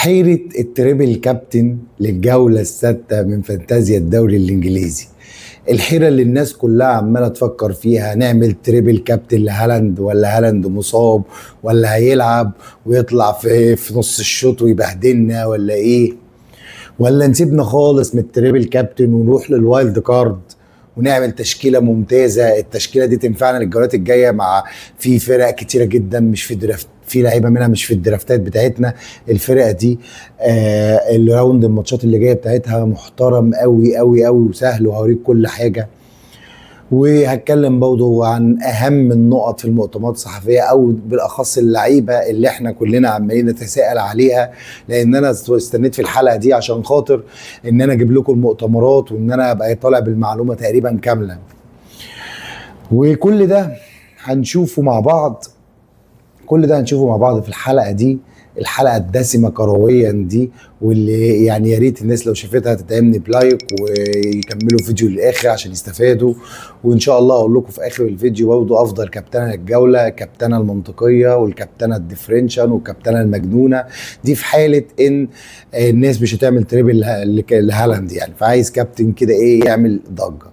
حيرة التريبل كابتن للجولة السادسة من فانتازيا الدوري الإنجليزي. الحيرة اللي الناس كلها عمالة تفكر فيها، نعمل تريبل كابتن لهالاند ولا هالاند مصاب ولا هيلعب ويطلع في نص الشوط ويبهدلنا ولا ايه، ولا نسيبنا خالص من التريبل كابتن ونروح للوايلد كارد ونعمل تشكيله ممتازه. التشكيله دي تنفعنا للجولات الجايه مع في فرق كتيره جدا مش في درافت، في لعيبه منها مش في الدرافتات بتاعتنا. الفرقه دي الراوند الماتشات اللي جايه بتاعتها محترم قوي قوي قوي وسهل، وهوريك كل حاجه. وهتكلم برضه عن اهم النقط في المؤتمرات الصحفيه، او بالاخص اللعيبه اللي احنا كلنا عمالين نتساءل عليها، لان انا استنيت في الحلقه دي عشان خاطر ان انا اجيب لكم المؤتمرات وان انا ابقى طالع بالمعلومه تقريبا كامله. وكل ده هنشوفه مع بعض، كل ده هنشوفه مع بعض في الحلقه دي، الحلقه الدسمه كرويا دي، واللي يعني يا ريت الناس لو شافتها تدعمني بلايك ويكملوا الفيديو للاخر عشان يستفادوا. وان شاء الله اقول لكم في اخر الفيديو برضه افضل كابتنه للجوله، الكابتنه المنطقيه والكابتنه الديفرنشال والكابتنه المجنونه، دي في حاله ان الناس مش هتعمل تريبل لهالاند يعني، فعايز كابتن كده ايه يعمل ضجه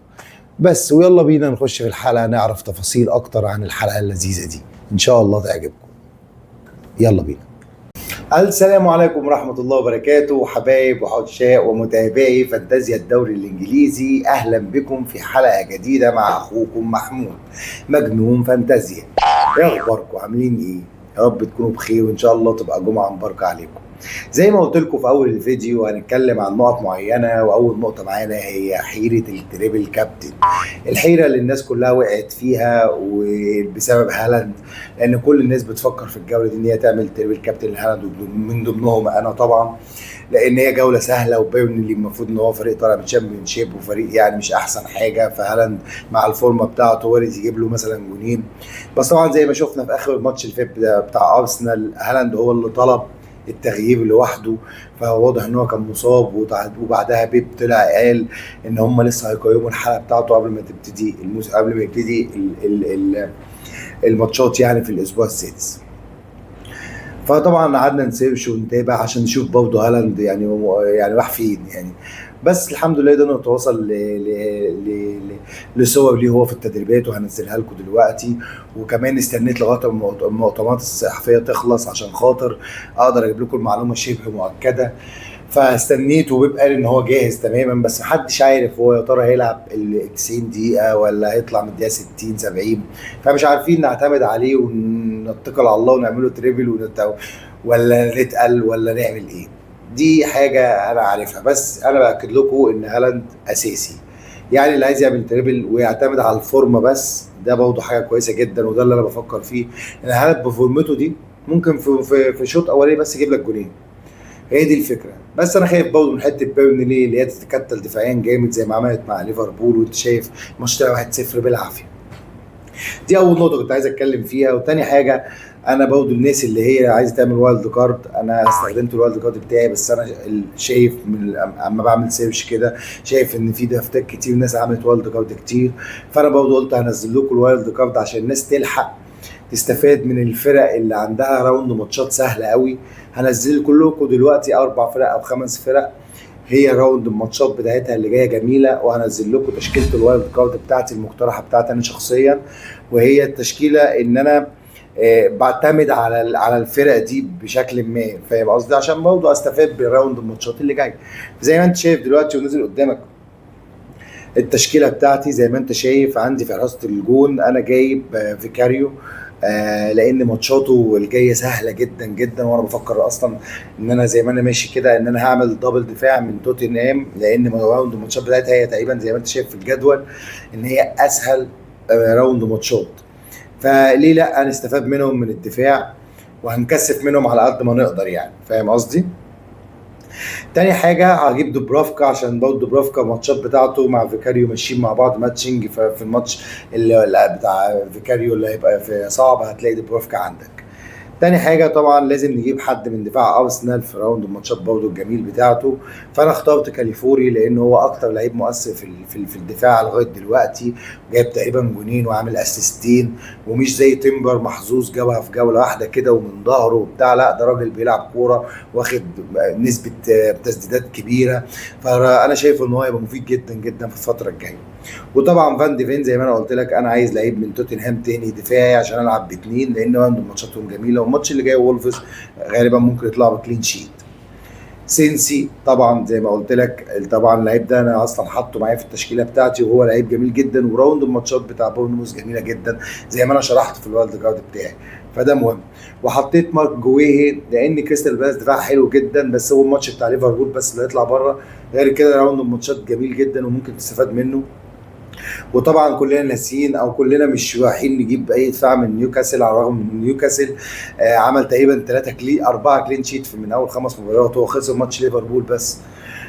بس. ويلا بينا نخش في الحلقه نعرف تفاصيل اكتر عن الحلقه اللذيذه دي، ان شاء الله تعجبكم. يلا بينا. السلام عليكم ورحمة الله وبركاته، حبايب وعشاق ومتابعي فانتازيا الدوري الإنجليزي، أهلا بكم في حلقة جديدة مع أخوكم محمود مجنون فانتازيا. إيه أخباركم؟ عاملين إيه؟ يا رب تكونوا بخير وإن شاء الله تبقى جمعة مباركة عليكم. زي ما قلت لكم في أول الفيديو هنتكلم عن نقط معينة، وأول نقطة معانا هي حيرة التريبل كابتن، الحيرة اللي الناس كلها وقعت فيها وبسبب هالاند، لأن كل الناس بتفكر في الجولة دي إن هي تعمل تريبل كابتن لهالاند، ومن ضمنهم أنا طبعا، لأن هي جولة سهلة وبيرنلي المفروض إن هو فريق طالع من تشامبيون شيب وفريق يعني مش أحسن حاجة، فهالاند مع الفورمة بتاعته وارد يجيب له مثلا جونين. بس طبعا زي ما شفنا في آخر الماتش اللي فات بتاع أرسنال، هالاند هو اللي طلب التغيير لوحده، فهو واضح ان هو كان مصاب. وبعدها بيب طلع قال ان هم لسه هيقيموا الحلقه بتاعته قبل ما تبتدي قبل ما يبتدي الماتشات يعني في الاسبوع السادس. فطبعا قعدنا نسيرش ونتابع عشان نشوف برضه هالاند يعني راح فين يعني. بس الحمد لله قدرنا نتواصل لصور ليه هو في التدريبات، وهنزلها لكم دلوقتي. وكمان استنيت لغايه المؤتمرات الصحفيه تخلص عشان خاطر اقدر اجيب لكم المعلومه شبه مؤكده. فاستنيت وبيب قال ان هو جاهز تماما، بس محدش عارف هو يا ترى هيلعب ال 90 دقيقه ولا هيطلع من الدقيقه 60 70، فمش عارفين نعتمد عليه ونتكل على الله ونعمله تريبل ولا نتقل ولا نعمل ايه. دي حاجه انا عارفها، بس انا باكد لكم ان هالاند اساسي، يعني اللي عايز يعمل تريبل ويعتمد على الفورمه بس ده برضه حاجه كويسه جدا، وده اللي انا بفكر فيه. ان هالاند بفورمته دي ممكن في شوط اولاني بس يجيب لك جولين، هي دي الفكره. بس انا خايف برضه من حته بيرنلي اللي هي تتكتل دفاعيا جامد زي ما عملت مع ليفربول، وانت شايف الماتش 1-0 بالعافيه. دي اول نقطه كنت عايز اتكلم فيها. وتاني حاجه، انا برضه الناس اللي هي عايزه تعمل وايلد كارد، انا استخدمت الوايلد كارد بتاعي، بس انا شايف من اما بعمل سيرش كده شايف ان في درافتات كتير ناس عملت وايلد كارد كتير، فانا برضه قلت هنزل لكم الوايلد كارد عشان الناس تلحق تستفاد من الفرق اللي عندها راوند ماتشات سهله قوي. هنزل لكم دلوقتي 4 فرق او 5 فرق هي راوند الماتشات بتاعتها اللي جايه جميله، وهنزل لكم تشكيله الوايلد كارد بتاعتي المقترحه بتاعتي انا شخصيا، وهي التشكيله ان انا بعتمد على الفرق دي بشكل ما، فاهم قصدي، عشان برضه استفاد براوند الماتشات اللي جايه. زي ما انت شايف دلوقتي ونزل قدامك التشكيله بتاعتي، زي ما انت شايف عندي في حراسه الجون انا جايب فيكاريو، لان ماتشاته الجايه سهله جدا جدا، وانا بفكر اصلا ان انا زي ما انا ماشي كده ان انا هعمل دبل دفاع من توتنهام، لان راوند الماتشات بتاعتها هي تقريبا زي ما انت شايف في الجدول ان هي اسهل راوند ماتشات، فليه لا نستفاد منهم من الدفاع وهنكثف منهم على قد ما نقدر يعني، فاهم قصدي. تاني حاجه هجيب دوبرافكا، عشان برضه دوبرافكا الماتشات بتاعته مع فيكاريو ماشيين مع بعض ماتشنج، في الماتش اللي بتاع فيكاريو اللي هيبقى في صعب هتلاقي دوبرافكا عندك. تاني حاجة طبعا لازم نجيب حد من دفاع أرسنال في راوند الماتشات برضه الجميل بتاعته. فأنا اخترت كاليفوري لأن هو أكتر لعيب مؤثر في الدفاع لغاية دلوقتي. جايب تقريبا جونين وعامل أسيستين، ومش زي تيمبر محظوظ جابها في جولة واحدة كده ومن ظهره وبتاع، لا ده راجل بيلعب كورة واخد نسبة تسديدات كبيرة. فأنا شايف إن هو هيبقى مفيد جدا جدا في الفترة الجاية. وطبعا فان ديفين زي ما انا قلت لك، انا عايز لعيب من توتنهام تاني دفاعي عشان العب باثنين، لان عنده ماتشاتهم جميله، والماتش اللي جاي وولفز غالبا ممكن يطلع بكلين شيت. سينسي طبعا زي ما قلت لك، طبعا اللعيب ده انا اصلا حاطه معايا في التشكيله بتاعتي، وهو لعيب جميل جدا، وراوند الماتشات بتاع بورنموث جميله جدا زي ما انا شرحت في الوايلد كارد بتاعي، فده مهم. وحطيت مارك جويهي لان كريستال بالاس دفاع حلو جدا، بس هو الماتش بتاع ليفربول بس اللي هيطلع بره، غير كده راوند الماتشات جميل جدا وممكن تستفاد منه. وطبعا كلنا ناسيين او كلنا مش رايحين نجيب اي دفاع من نيوكاسل، على الرغم من نيوكاسل عمل تقريبا 4 كلين شيت من اول 5 مباريات، هو خسر ماتش ليفربول بس.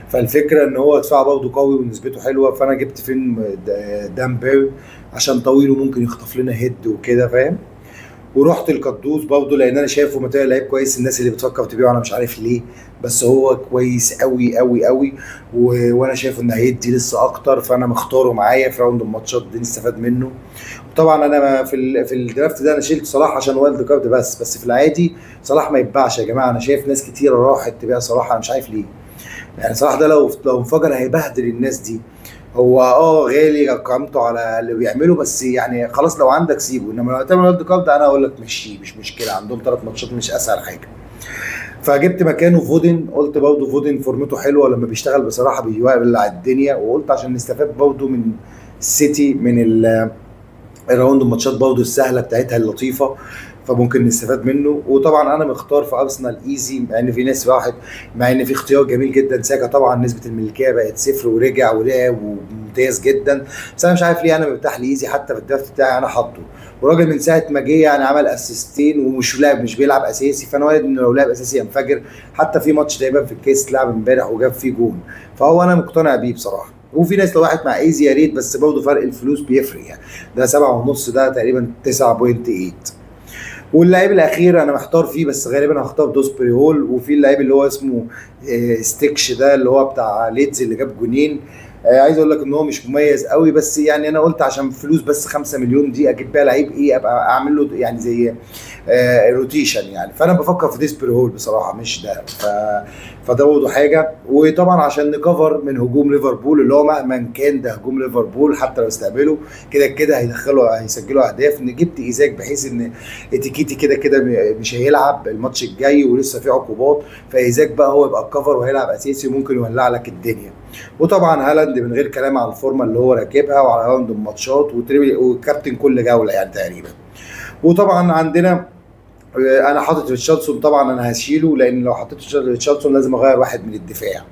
فالفكره ان هو دفاع برضه قوي ونسبته حلوه، فانا جبت فين دان بير عشان طويل وممكن يخطف لنا هيد وكده، فاهم. ورحت القدوس برضه لان انا شايفه ماتيريال لعيب كويس، الناس اللي بتفكر تبيعه انا مش عارف ليه، بس هو كويس قوي قوي قوي، وانا شايف انه هيدي لسه اكتر، فانا مختاره معايا في راوند الماتشات دي نستفاد منه. وطبعا انا في الدرافت ده انا شلت صلاح عشان وايلد كارد بس في العادي صلاح ما يتباعش يا جماعه. انا شايف ناس كتيره راحت تبيع صلاح، انا مش عارف ليه. يعني صلاح ده لو انفجر هيبهدل الناس دي. هو غالي قيمته على اللي بيعمله، بس يعني خلاص لو عندك سيبه، انما لو هتعمل وايلد كارد انا اقول لك مشيه، مش مشكله، عندهم 3 ماتشات مش اسهل حاجه. فجبت مكانه فودن، قلت برضه فودن فورمته حلوه لما بيشتغل بصراحه بيولع الدنيا، وقلت عشان نستفاد برضه من السيتي من الراوند الماتشات برضه السهله بتاعتها اللطيفه، فممكن نستفاد منه. وطبعا انا مختار في ارسنال ايزي، مع ان في ناس راحت، مع ان في اختيار جميل جدا ساكا، طبعا نسبه الملكيه بقت 0 ورجع ولعب وممتاز جدا، بس انا مش عارف ليه انا مرتاح لايزي، حتى في الدرافت بتاعي انا حاطه. وراجل من ساعه ما جه يعني عمل اسيستين ومش لاعب، مش بيلعب اساسي، فانا وارد انه لو لعب اساسي ينفجر، حتى في ماتش تقريبا في الكيس لعب امبارح وجاب فيه جون، فهو انا مقتنع بيه بصراحه. وفي ناس لو راحت مع ايزي يا ريت، بس برضه فرق الفلوس بيفرق يعني، ده 7.5 ده تقريبا 9.8. واللاعب الاخير انا محتار فيه، بس غالبا هختار دوسبري هول. وفي اللاعب اللي هو اسمه ستيكش ده اللي هو بتاع ليدز اللي جاب جونين، عايز اقول لك ان هو مش مميز قوي، بس يعني انا قلت عشان فلوس بس 5 مليون دي اجيب بيها لعيب ايه، ابقى اعمل له يعني زي روتيشن يعني. فانا بفكر في ديسبري هول بصراحه مش ده، فده برضه حاجه. وطبعا عشان نكفر من هجوم ليفربول، اللي هو مهما كان ده هجوم ليفربول حتى لو استقبلوا كده كده هيسجلوا اهداف، جبت ايزاك بحيث ان اتيكيتي كده كده مش هيلعب الماتش الجاي ولسه في عقوبات، فايزاك بقى هو يبقى الكفر وهيلعب اساسي وممكن يولع لك الدنيا. وطبعا هالاند من غير كلام على الفورمه اللي هو راكبها وعلى راوند الماتشات وكابتن كل جوله يعني تقريبا. وطبعا عندنا انا حاطط ريتشاردسون، طبعا انا هشيله لان لو حطيت ريتشاردسون لازم اغير واحد من الدفاع،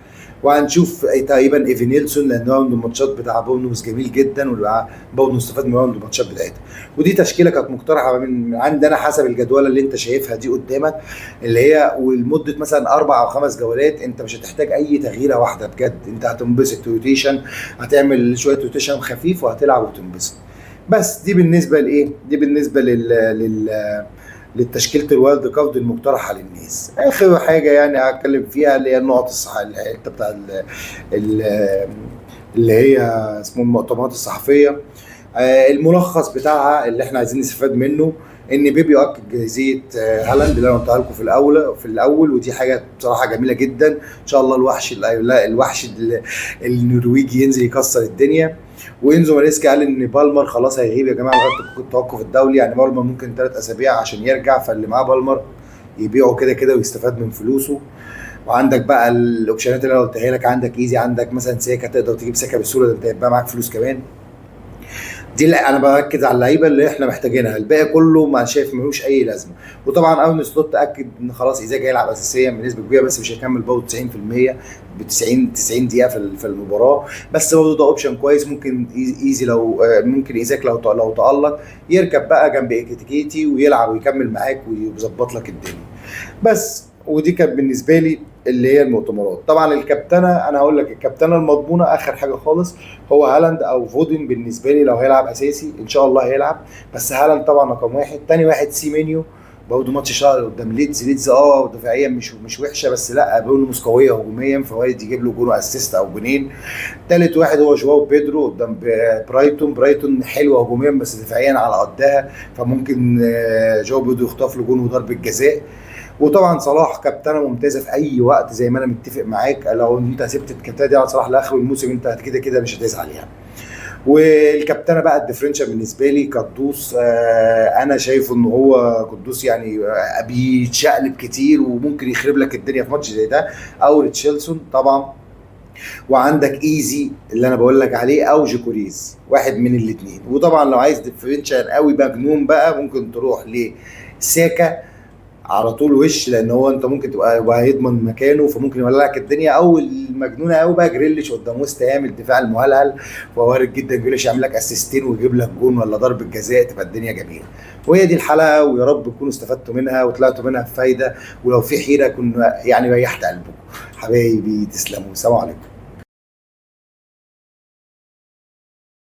وهنشوف تقريبا ايفينيلسون لان راوند الماتشات بتاع بورنموث جميل جدا، ويبقى بورنموث استفاد من راوند الماتشات بتاعتها. ودي تشكيله كانت مقترحه من عندنا حسب الجدوله اللي انت شايفها دي قدامك، اللي هي ولمده مثلا 4 أو 5 جولات، انت مش هتحتاج اي تغييره واحده بجد، انت هتنبسط روتيشن، هتعمل شويه روتيشن خفيف وهتلعب وتنبسط. بس دي بالنسبه لايه؟ دي بالنسبه للتشكيله الوايلد كارد المقترحه للناس. اخر حاجه يعني هتكلم فيها اللي هي النقط الصح، الحته بتاع اللي هي اسمه المؤتمرات الصحفيه، الملخص بتاعها اللي احنا عايزين نستفاد منه ان بيبي يؤكد جاهزيه هالاند اللي انا قلتها لكم في الاول، ودي حاجه بصراحه جميله جدا. ان شاء الله الوحش النرويجي ينزل يكسر الدنيا. وانزو ماريسكا قال ان بالمر خلاص هيغيب يا جماعه لغايه التوقف الدولي، يعني بالمر ممكن 3 أسابيع عشان يرجع، فاللي معاه بالمر يبيعه كده كده ويستفاد من فلوسه. وعندك بقى الاوبشنات اللي انا قلتها لك، عندك ايزي، عندك مثلا ساكا، تقدر تجيب ساكا بسهوله، ده انت هيبقى معاك فلوس كمان. دي لا انا بركز على اللعيبه اللي احنا محتاجينها، الباقي كله ما شايف ملوش اي لازمه. وطبعا ارن سلوت اكد ان خلاص ايزاك هيلعب اساسيا بنسبه كبيره، بس مش هيكمل برضه 90% ب 90 دقيقه في المباراه، بس برضه ده اوبشن كويس. ممكن ايزي لو ممكن ايزاك لو تالق يركب بقى جنب اكتيكيتي ويلعب ويكمل معاك ويظبط لك الدنيا. بس ودي كانت بالنسبه لي اللي هي المؤتمرات. طبعا الكابتنه انا هقول لك الكابتنه المضمونه اخر حاجه خالص هو هالاند او فودن، بالنسبه لي لو هيلعب اساسي ان شاء الله هيلعب، بس هالاند طبعا رقم واحد. تاني واحد سيمينيو، برضه ماتش شهر قدام ليدز دفاعيا مش وحشه، بس لا بورنموث قويه هجوميا، فوارد يجيب له جون واسيست او جونين. تالت واحد هو جواو بيدرو قدام برايتون حلوه هجوميا بس دفاعيا على قدها، فممكن جواو بيدرو يخطف له جون وضربه جزاء. وطبعا صلاح كابتنه ممتازه في اي وقت، زي ما انا متفق معاك، لو انت سبت الكابتنه دي على صلاح لاخر الموسم انت كده كده مش هتزعل يعني. والكابتنه بقى الديفرنشال بالنسبه لي قدوس، انا شايف ان هو قدوس يعني بيتشقلب كتير وممكن يخرب لك الدنيا في ماتش زي ده، او ريتشيلسون طبعا. وعندك ايزي اللي انا بقول لك عليه، او جيكوريز، واحد من الاثنين. وطبعا لو عايز ديفرنشال قوي بقى جنون بقى، ممكن تروح لساكا على طول وش، لان هو انت ممكن تبقى هيضمن مكانه فممكن يولع لك الدنيا. او المجنونه قوي بقى جريليش قدام وسط يعمل الدفاع المهلهل، ووارد جدا جريليش يعمل لك اسيستين ويجيب لك جون ولا ضربه جزاء، تبقى الدنيا جميله. وهي دي الحلقه، ويا رب تكونوا استفدتوا منها وطلعتوا منها بفايده، ولو في حيره كنا يعني ريحت قلبكم. حبايبي تسلموا، سلام عليكم.